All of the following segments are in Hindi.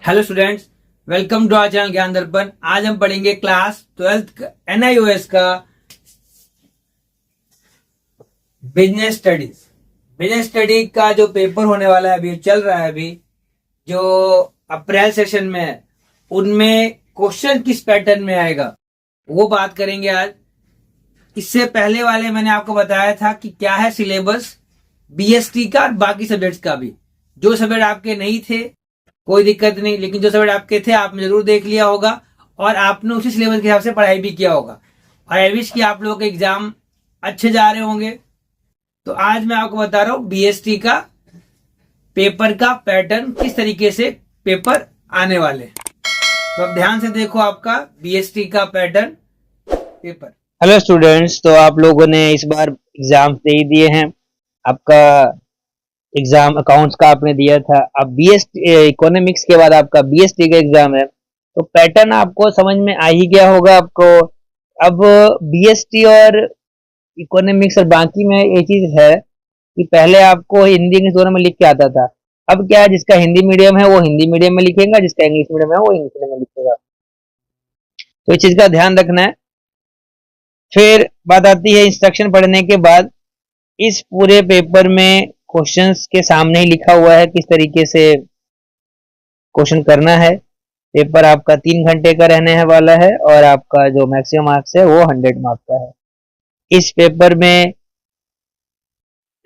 Hello students, welcome to our channel Gyan Darpan. आज हम पढ़ेंगे क्लास 12th NIOS का बिजनेस स्टडीज। बिजनेस स्टडी का जो पेपर होने वाला है, अभी चल रहा है, अभी जो अप्रैल सेशन में है, उनमें क्वेश्चन किस पैटर्न में आएगा वो बात करेंगे आज। इससे पहले वाले मैंने आपको बताया था कि क्या है सिलेबस BST का और बाकी सब्जेक्ट्स का भी। जो सब्जेक्ट आपके नहीं थे कोई दिक्कत नहीं, लेकिन जो सब्जेक्ट आपके थे आपने जरूर देख लिया होगा और आपने उसी सिलेबस के हिसाब से पढ़ाई भी किया होगा और आई विश कि आप लोगों के एग्जाम अच्छे जा रहे होंगे। तो आज मैं आपको बता रहा हूं BST का पेपर का पैटर्न, किस तरीके से पेपर आने वाले। तो अब ध्यान से देखो आपका BST का पैटर्न पेपर। हेलो स्टूडेंट्स, तो आप लोगों ने इस बार एग्जाम दे ही दिए हैं। आपका एग्जाम अकाउंट्स का आपने दिया था, अब BST इकोनॉमिक्स के बाद आपका BST का एग्जाम है। तो पैटर्न आपको समझ में आ ही गया होगा आपको। अब BST और इकोनॉमिक्स और बाकी में ये चीज है कि पहले आपको हिंदी इंग्लिश दोनों में लिख के आता था। अब क्या है, जिसका हिंदी मीडियम है वो हिंदी मीडियम में लिखेगा, जिसका इंग्लिश मीडियम है वो इंग्लिश मीडियम में लिखेगा। तो इस चीज का ध्यान रखना है। फिर बात आती है इंस्ट्रक्शन पढ़ने के बाद। इस पूरे पेपर में क्वेश्चंस के सामने ही लिखा हुआ है किस तरीके से क्वेश्चन करना है। पेपर आपका 3 घंटे का रहने है वाला है और आपका जो मैक्सिमम मार्क्स है वो 100 मार्क्स का है। इस पेपर में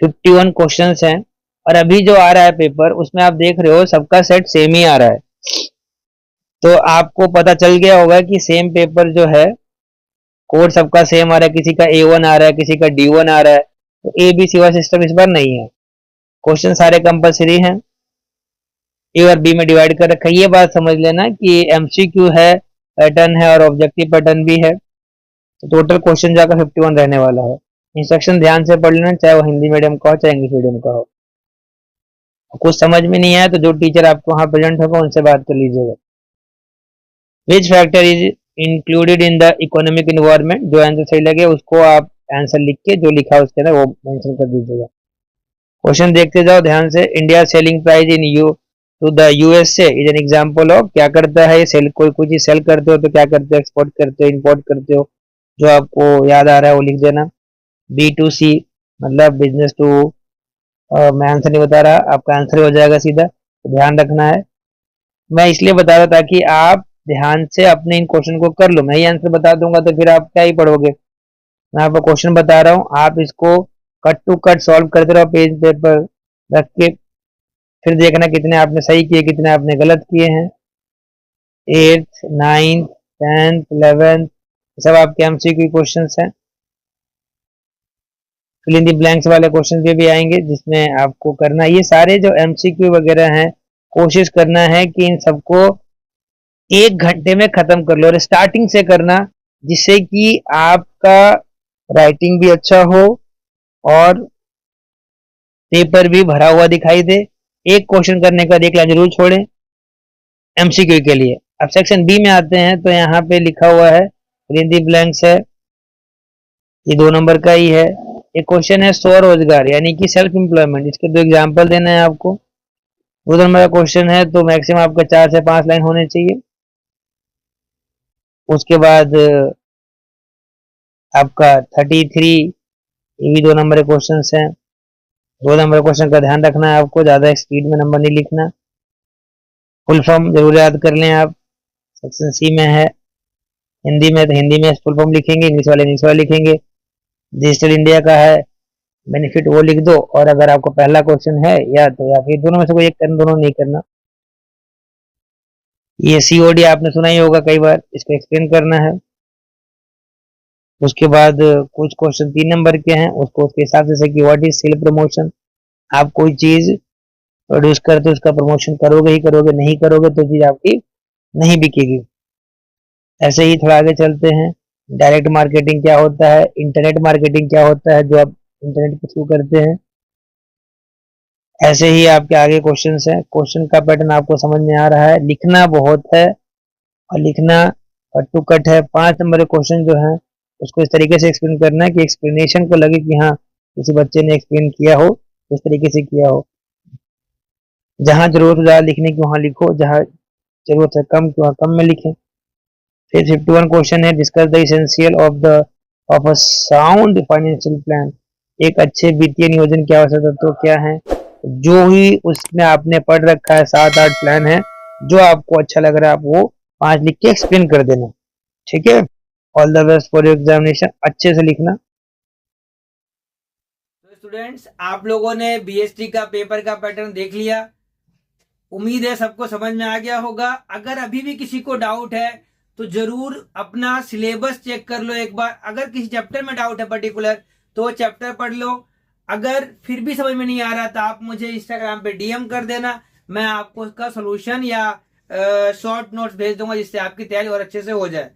51 क्वेश्चंस हैं और अभी जो आ रहा है पेपर उसमें आप देख रहे हो सबका सेट सेम ही आ रहा है। तो आपको पता चल गया होगा कि सेम पेपर जो है कोड सबका सेम आ रहा है, किसी का A1 आ रहा है, किसी का D1 आ रहा है। तो ABC वाला सिस्टम इस बार नहीं है। क्वेश्चन सारे कंपलसरी हैं, ए और बी में डिवाइड कर रखा है। ये बात समझ लेना कि MCQ है, पैटर्न है और ऑब्जेक्टिव पैटर्न भी है। तो टोटल क्वेश्चन जाकर 51 रहने वाला है। इंस्ट्रक्शन ध्यान से पढ़ लेना, चाहे वो हिंदी मीडियम का हो चाहे इंग्लिश मीडियम का हो। कुछ समझ में नहीं आया तो जो टीचर आपको वहां प्रेजेंट होगा उनसे बात कर लीजिएगा। Which factor is included in the economic environment, जो आंसर सही लगे उसको आप आंसर लिख के जो लिखा है उसके अंदर वो मेंशन कर दीजिएगा। क्वेश्चन देखते जाओ ध्यान से। India selling price in you to the USA is an example of. क्या करता है ये सेल, कोई चीज सेल करते हो तो क्या करते हो, एक्सपोर्ट करते हो, इंपोर्ट करते हो। जो आपको याद आ रहा है वो लिख देना। B2C मतलब बिजनेस टू, मैं आंसर नहीं बता रहा, आपका आंसर हो जाएगा सीधा, तो ध्यान रखना है। मैं इसलिए बता रहा था कि आप ध्यान से अपने इन क्वेश्चन को कर लो। मैं ही आंसर बता दूंगा तो फिर आप क्या ही पढ़ोगे। मैं आपको क्वेश्चन बता रहा हूँ, आप इसको कट टू कट सॉल्व करते रहो पेज पेपर रख के। फिर देखना कितने आपने सही किए कितने आपने गलत किए हैं। 8th 9th 10th 11th सब आपके MCQ क्वेश्चन हैं। फिल इन द ब्लैंक्स वाले क्वेश्चन भी आएंगे जिसमें आपको करना, ये सारे जो MCQ वगैरह हैं कोशिश करना है कि इन सबको 1 घंटे में खत्म कर लो और स्टार्टिंग से करना, जिससे कि आपका राइटिंग भी अच्छा हो और पेपर भी भरा हुआ दिखाई दे। एक क्वेश्चन करने का एक लाइन जरूर छोड़ें MCQ के लिए। अब सेक्शन B में आते हैं तो यहाँ पे लिखा हुआ है फिल इन द ब्लैंक्स है, ये 2 नंबर का ही है। एक क्वेश्चन है स्वरोजगार यानी कि सेल्फ एम्प्लॉयमेंट, इसके 2 एग्जाम्पल देना है आपको। 2 नंबर का क्वेश्चन है तो मैक्सिमम आपका 4 से 5 लाइन होने चाहिए। उसके बाद आपका 33, ये भी 2 नंबर के क्वेश्चन हैं। 2 नंबर क्वेश्चन का ध्यान रखना है आपको, ज्यादा स्पीड में नंबर नहीं लिखना। फुल फॉर्म जरूर याद कर लें आप, सेक्शन C में है। हिंदी में तो हिंदी में फुल फॉर्म लिखेंगे, इंग्लिश वाले इंग्लिश वाले लिखेंगे। डिजिटल इंडिया का है बेनिफिट, वो लिख दो। और अगर आपको पहला क्वेश्चन है या फिर दोनों में से कोई एक करना, दोनों नहीं करना। ये COD आपने सुना ही होगा कई बार, इसको एक्सप्लेन करना है। उसके बाद कुछ क्वेश्चन 3 नंबर के हैं, उसको उसके हिसाब से कि व्हाट इज सेल्फ प्रमोशन। आप कोई चीज प्रोड्यूस करते हो उसका प्रमोशन करोगे ही करोगे, नहीं करोगे तो चीज आपकी नहीं बिकेगी। ऐसे ही थोड़ा आगे चलते हैं। डायरेक्ट मार्केटिंग क्या होता है, इंटरनेट मार्केटिंग क्या होता है जो आप इंटरनेट के थ्रू करते हैं। ऐसे ही आपके आगे क्वेश्चन है। क्वेश्चन का पैटर्न आपको समझ में आ रहा है, लिखना बहुत है और लिखना कट टू कट है। 5 नंबर के क्वेश्चन जो है उसको इस तरीके से एक्सप्लेन करना है कि एक्सप्लेनेशन को लगे कि हाँ किसी बच्चे ने एक्सप्लेन किया हो, उस तरीके से किया हो। जहां जरूरत हो ज्यादा लिखने की वहां लिखो, जहां जरूरत है कम में लिखें। फिर 51 क्वेश्चन है, discuss the essential of a sound financial plan. एक अच्छे वित्तीय नियोजन की आवश्यक तत्व क्या है? जो ही उसमें आपने पढ़ रखा है 7-8 प्लान है, जो आपको अच्छा लग रहा है आप वो 5 लिख के एक्सप्लेन कर देना, ठीक है। All the best for your examination, अच्छे से लिखना। तो स्टूडेंट्स, आप लोगों ने बीएसटी का पेपर का पैटर्न देख लिया। उम्मीद है सबको समझ में आ गया होगा। अगर अभी भी किसी को डाउट है तो जरूर अपना सिलेबस चेक कर लो एक बार। अगर किसी चैप्टर में डाउट है पर्टिकुलर तो वो चैप्टर पढ़ लो। अगर फिर भी समझ में नहीं आ रहा तो आप मुझे इंस्टाग्राम पे डीएम कर देना, मैं आपको उसका सोल्यूशन या शॉर्ट नोट्स भेज दूंगा, जिससे आपकी तैयारी और अच्छे से हो जाए।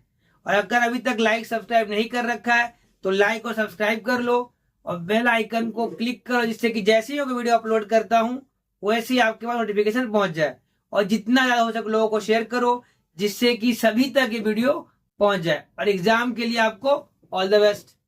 और अगर अभी तक लाइक सब्सक्राइब नहीं कर रखा है तो लाइक और सब्सक्राइब कर लो और बेल आइकन को क्लिक करो, जिससे कि जैसे ही वीडियो अपलोड करता हूं वैसे ही आपके पास नोटिफिकेशन पहुंच जाए। और जितना ज्यादा हो सके लोगों को शेयर करो, जिससे कि सभी तक ये वीडियो पहुंच जाए। और एग्जाम के लिए आपको ऑल द बेस्ट।